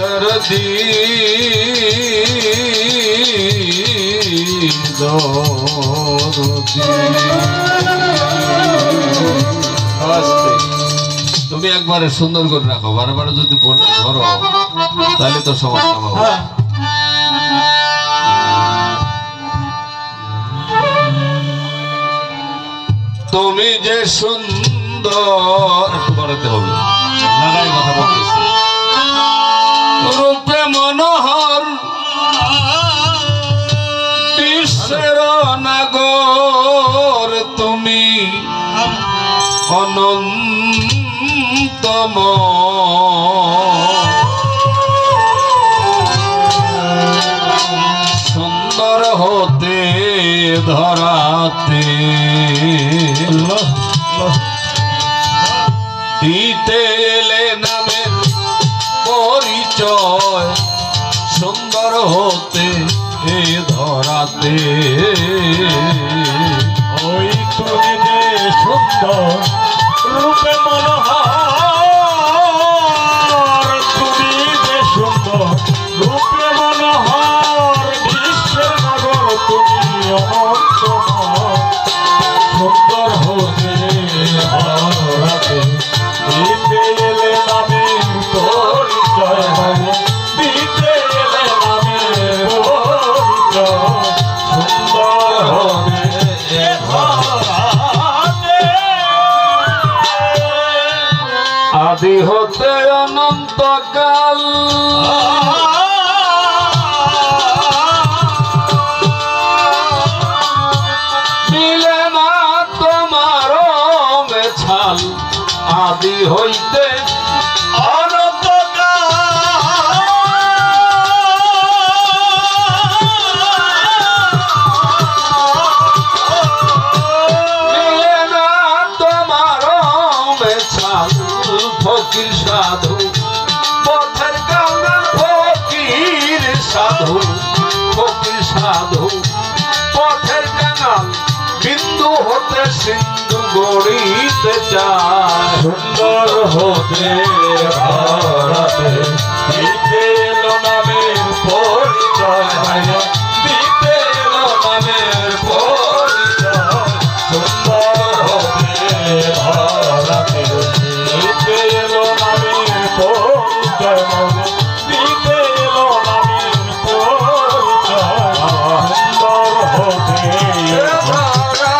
दर्दी তুমি একবারে সুন্দর করে রাখো, বারবার যদি ধরো তাহলে তো সমস্যা হবে। তুমি যে সুন্দর একটু বাড়াতে হবে, লাগাই কথা বলতেছি। রূপে মনোহর বিশ্বের নাগর, তুমি অনন্তম সুন্দর হতে ধরাতে দিতে এলে নামের পরিচয়, সুন্দর হতে এ ধরাতে। ওই তুমি যে সুন্দর রূপে মনোহর, তুমি যে সুন্দর রূপে মনোহর বিশ্বের নগর, তুমি অনন্তময় সুন্দর হতে ধরাতে দিতে এলে নামে পরিচয় হবে, দিতে এলে নামে পরিচয় সুন্দর হবে ধরাতে। আদি হতে অনন্তকাল মিলে না তোমার মেছাল, আদি হইতে ফকির সাধু পথের কাঙ্গাল, ফকির সাধু ফকির সাধু পথের কাঙ্গাল, বিন্দু হতে সিন্ধু গড়িতে চায়, সুন্দর হতে ধরাতে